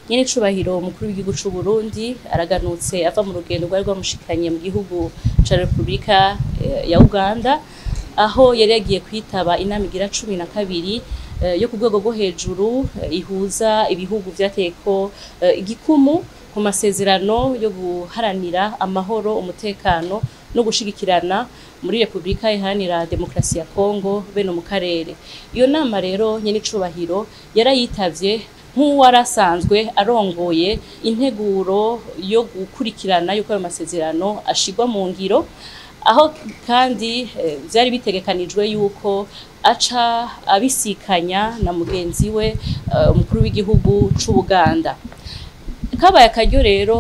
nyene icubahiro umukuru w'igihugu c'u Burundi araganutse ava mu rugendo rwari rwamushikanye mu gihugu ca Republika ya Uganda, aho yari yagiye kwitaba inama igira 12 yo ku rwego rwo hejuru ihuza ibihugu vyateko igikumu ku masezerano yo guharanira amahoro, umutekano no gushigikirana muri Republika Iharanira Demokarasi ya Kongo beno mu karere. Iyo nama rero nyene icubahiro yarayitavye nk'uwarasanzwe arongoye integuro yo gukurikirana yuko ayo masezerano ashigwa mu ngiro, aho kandi vyari bitegekanijwe yuko aca abisikanya na mugenzi we umukuru w'igihugu c'u Buganda. Kabaye akaryo rero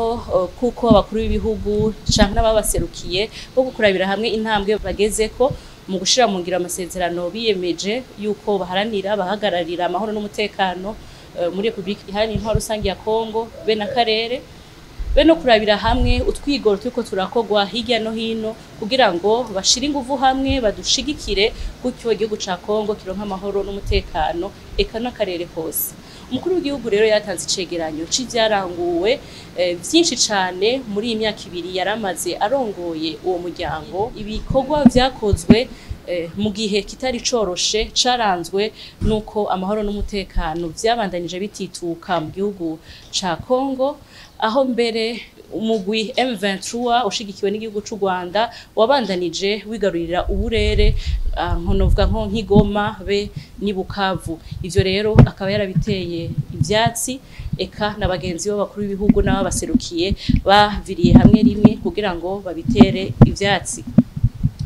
kuko abakuru b'ibihugu canke n'ababaserukiye bo gukurabira hamwe intambwe bagezeko mu gushira mu ngiro amasezerano biyemeje yuko baharanira bahagararira amahoro n'umutekano muri Republika Iharanira Intwaro Rusangi ya Kongo be n'akarere, be no kurabira hamwe utwigoro turiko turakogwa hirya no hino kugira ngo bashire inguvu hamwe badushigikire gutyo igihugu ca Kongo kironka amahoro n'umutekano eka n'akarere kose. Umukuru w'igihugu rero yatanze icegeranyo c'ivyaranguwe vyinshi cane muri imyaka 2 yaramaze arongoye uwo muryango. Ibikorwa vyakozwe mu gihe kitari coroshe caranzwe nuko amahoro n'umutekano vyabandanije bitituka mu gihugu ca Kongo, aho mbere umugwi M23 ushigikiwe n'igihugu c'u Rwanda wabandanije wigarurira uburere nkonovuga nko nk'Igoma be ni Bukavu. Ivyo rero akaba yarabiteye ivyatsi, eka n'abagenzi b'abakuru b'ibihugu n'ababaserukiye baviriye hamwe rimwe kugira ngo babitere ivyatsi.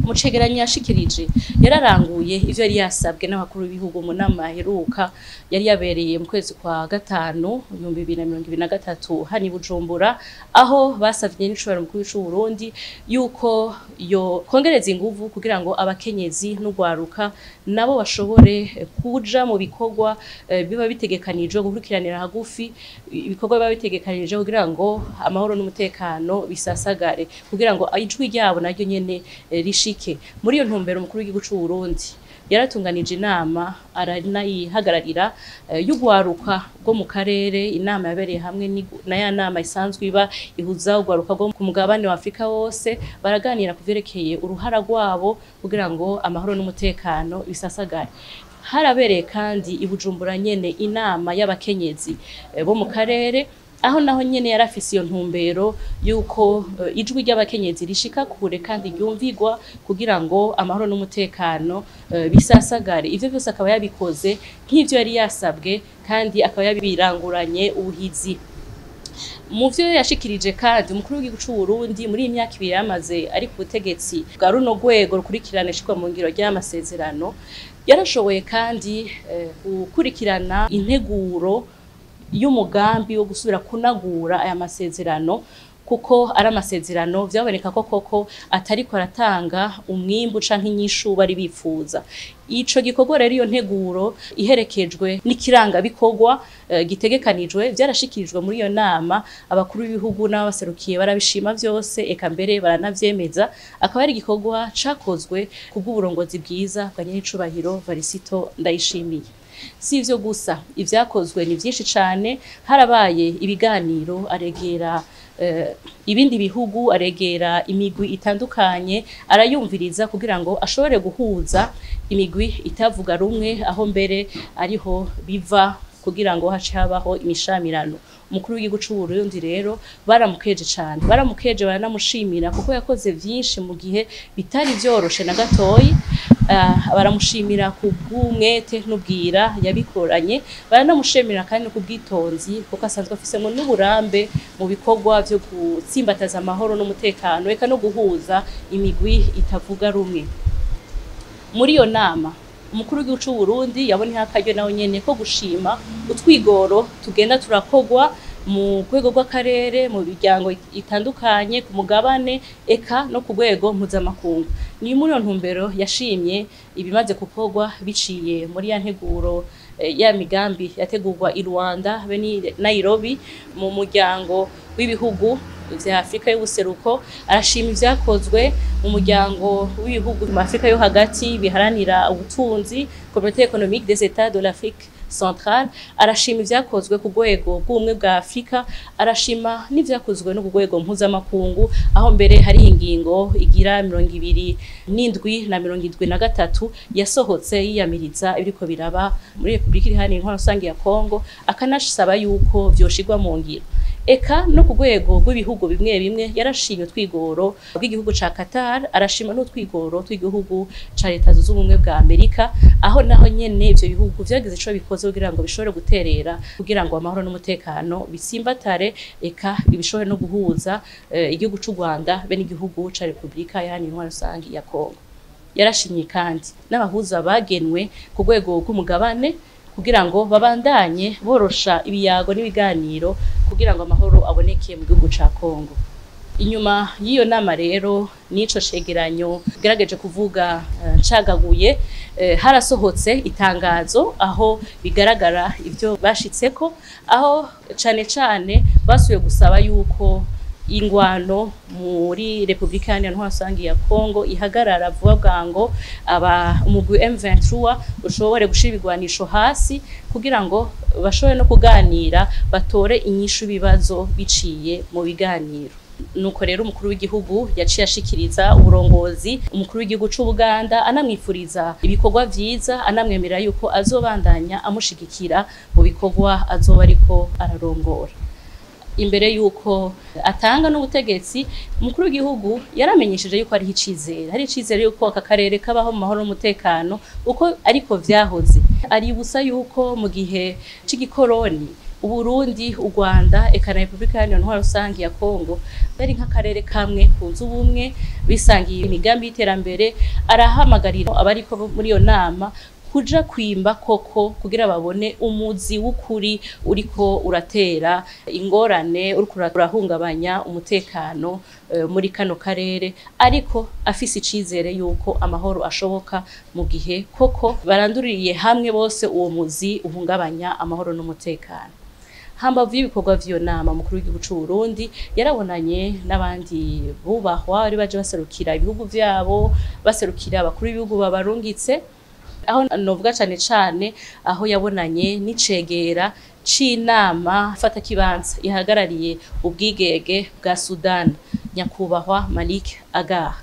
Mucegeranyo yashikirije yararanguye ivyo yari yasabwe n'abakuru b'ibihugu mu nama heruka yari yabereye mu kwezi kwa gatanu 2023 hani Bujumbura, aho basavye n'icubahiro mukuru w'u Burundi yuko yo kongereza inguvu kugira ngo abakenyezi n'ugwaruka nabo bashobore kuja mu bikorwa biba bitegekanijwe gukurikiranira hagufi ibikorwa biba bitegekanije kugira ngo amahoro n'umutekano bisasagare, kugira ngo ijwi ryabo naryo nyene rishi muri iyo ntumbero umukuru w'igihugu c'u Burundi yaratunganije inama aranayihagararira y'ugwaruka rwo mu karere. Inama yabereye hamwe na ya nama isanzwe iba ihuza ugwaruka rwo ku mugabane wa Afrika wose, baraganira kuvyerekeye uruhara rwabo kugira ngo amahoro n'umutekano bisasagare. Harabereye kandi i Bujumbura nyene inama y'abakenyezi bo mu karere, aho naho nyene yarafise iyo ntumbero yuko ijwi ry'abakenyezi rishika kure kandi ryumvigwa kugira ngo amahoro n'umutekano bisasagare. Ivyo byose akaba yabikoze nk'ivyo yari yasabwe kandi akaba yabiranguranye ubuhizi. Mu vyo yashikirije kandi umukuru w'igihugu c'u Burundi muri imyaka 2 yamaze ari ku butegetsi bwa runo rwego rukurikirana shikwa mu ngiro ry'amasezerano, yarashoboye kandi gukurikirana integuro y'umugambi wo gusubira kunagura aya masezerano, kuko ari amasezerano vyaboneka ko koko atariko aratanga umwimbu canke inyishu bari bifuza. Ico gikorwa rero iyo nteguro iherekejwe n'ikiranga bikorwa gitegekanijwe vyarashikirijwe muri iyo nama, abakuru b'ibihugu n'abaserukiye barabishima vyose, eka mbere baranavyemeza. Akaba ari igikorwa cakozwe kubw'uburongozi bwiza bwa nyenicubahiro Varisito Ndayishimiye. Si ivyo gusa, ivyakozwe ni vyinshi cane. Harabaye ibiganiro, aregera ibindi bihugu, aregera imigwi itandukanye, arayumviriza kugira ngo ashobore guhuza imigwi itavuga rumwe, aho mbere ariho biva kugira ngo hace habaho imishamirano. Umukuru w'igihugu c'u Burundi rero baramukeje cane, baramukeje baranamushimira kuko yakoze vyinshi mu gihe bitari vyoroshe na gatoyi. Baramushimira ku bw'umwete n'ubwira yabikoranye, baranamushimira kandi ku bwitonzi kuko asanzwe afisemo n'uburambe mu bikorwa vyo gutsimbataza amahoro n'umutekano, eka no guhuza imigwi itavuga rumwe. Muri iyo nama umukuru w'igihugu c'u Burundi yabonye akaryo nawe nyene ko gushima utwigoro tugenda turakogwa mu rwego rw'akarere, mu biryango itandukanye, ku mugabane, eka no ku rwego mpuzamakungu. Ni muri iyo ntumbero yashimye ibimaze gukorwa biciye muri ya nteguro ya migambi yategurwa i Rwanda be ni Nairobi mu muryango w'ibihugu vya Afrika y'ubuseruko. Arashima ivyakozwe mu muryango w'ibihugu mu Afrika yo hagati biharanira ubutunzi, Communauté économique des États de l'Afrique Central, arashima ivyakozwe ku rwego bw'ubumwe bwa Afrika, arashima n'ivyakozwe no ku rwego mpuzamakungu, aho mbere hari ingingo igira 27 na 73 yasohotse yiyamiriza ibiriko biraba muri Republika Iharanira Intwaro Rusangi ya Kongo, akanasaba yuko vyoshirwa mu ngiro. Eka no ku rwego rw'ibihugu bimwe bimwe yarashimye twigoro bw'igihugu ca Qatar, arashima no twigoro tw'igihugu ca Leta Zunze Ubumwe bwa Amerika, aho naho nyene ivyo bihugu vyagize ico bikoze kugira ngo bishobore guterera kugira ngo amahoro n'umutekano bisimbatare, eka bishobore no guhuza igihugu c'u Rwanda be n'igihugu ca Republika Iharanira Intwaro Rusangi ya Kongo. Yarashimye kandi n'abahuza bagenwe ku rwego rw'umugabane kugira ngo babandanye borosha ibiyago n'ibiganiro kugira ngo amahoro aboneke mu gihugu ca Kongo. Inyuma y'iyo nama rero nico cegeranyo gerageje kuvuga ncagaguye, harasohotse itangazo aho bigaragara ivyo bashitseko, aho cane basuye gusaba yuko ingwano muri Republika Iharanira Intwaro Rusangi ya Kongo ihagarara vuba bwango, umugwi M23 ushobore gushira ibigwanisho hasi kugira ngo bashobore no kuganira batore inyishu bibazo biciye mu biganiro. Nuko rero umukuru w'igihugu yaciye ashikiriza uburongozi umukuru w'igihugu c'u Buganda, anamwifuriza ibikorwa vyiza, anamwemera yuko azobandanya amushigikira mu bikorwa azoba ariko ararongora. Imbere yuko atanga n'ubutegetsi, umukuru w'igihugu yaramenyesheje yuko ari icizere yuko aka karere kabaho mu mahoro n'umutekano uko ariko vyahoze. Aributsa yuko mu gihe c'igikoroni Uburundi, u Rwanda, eka na Republika Iharanira Intwaro Rusangi ya Kongo bari nk'akarere kamwe kunze ubumwe, bisangiye imigambi y'iterambere. Arahamagarira abariko muri iyo nama kuja kwimba koko kugira babone umuzi w'ukuri uriko uratera ingorane, uriko urahungabanya umutekano muri kano karere, ariko afise icizere yuko amahoro ashoboka mu gihe koko baranduriye hamwe bose uwo muzi uhungabanya amahoro n'umutekano. Hambavu y'ibikorwa vy'iyo nama, mukuru w'igihugu c'u Burundi yarabonanye n'abandi bubahwa bari baje baserukira ibihugu vyabo, baserukira abakuru b'ibihugu babarungitse, aho novuga cane aho yabonanye n'icegera c'inama fata kibanza ihagarariye ubwigenge bwa Sudan, nyakubahwa Malik Agar.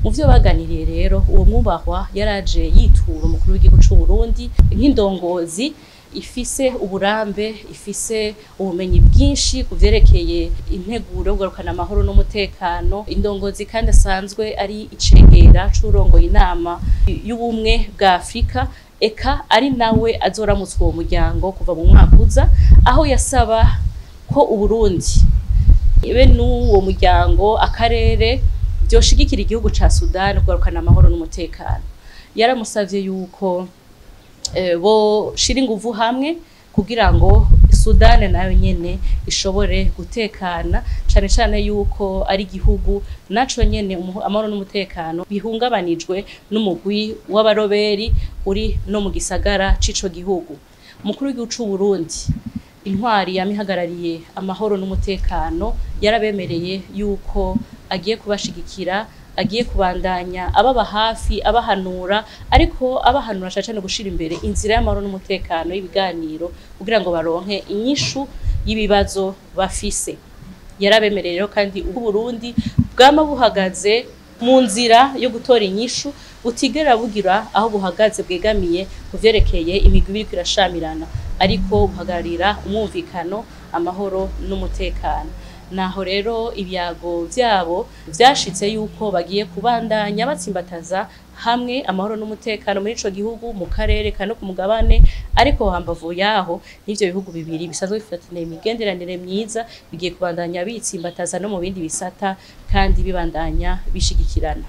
Mu vyo baganiriye rero, uwo mwubahwa yaraje yitura umukuru w'igihugu c'u Burundi nk'indongozi ifise uburambe, ifise ubumenyi bwinshi kuvyerekeye integuro yo kugarukana amahoro n'umutekano, indongozi kandi asanzwe ari icegera c'urongoye inama y'ubumwe bwa Afrika, eka ari nawe azoramutswa uwo muryango kuva mu mwaka uza, aho yasaba ko Uburundi be n'uwo muryango akarere vyoshigikira igihugu ca Sudan kugarukana amahoro n'umutekano. Yaramusavye yuko bo shira inguvu hamwe kugira ngo Sudan nayo nyene ishobore gutekana, cane yuko ari igihugu naco nyene amahoro n'umutekano bihungabanijwe n'umugwi w'abaroberi uri no mu gisagara c'ico gihugu. Umukuru w'igihugu c'u Burundi, intwari yamihagarariye amahoro n'umutekano, yarabemereye yuko agiye kubashigikira, agiye kubandanya ababa hafi, abahanura, ariko abahanura cyane gushira imbere inzira y'amahoro n'umutekano y'ibiganiro kugira ngo baronke inyishu y'ibibazo bafise. Yarabemereye rero kandi u Burundi bwama buhagaze mu nzira yo gutora inyishu, butigera bugira aho buhagaze bwegamiye kuvyerekeye imigwi iriko irashamirana, ariko buhagararira umwumvikano, amahoro n'umutekano. Naho rero ibyago vyabo vyashitse yuko bagiye kubandanya batsimbataza hamwe amahoro n'umutekano muri ico gihugu, mu karere kano ku mugabane, ariko hambavu yaho n'ivyo bihugu bibiri bisanzwe bifatanye imigenderanire myiza bigiye kubandanya bitsimbataza no mu bindi bisata kandi bibandanya bishigikirana.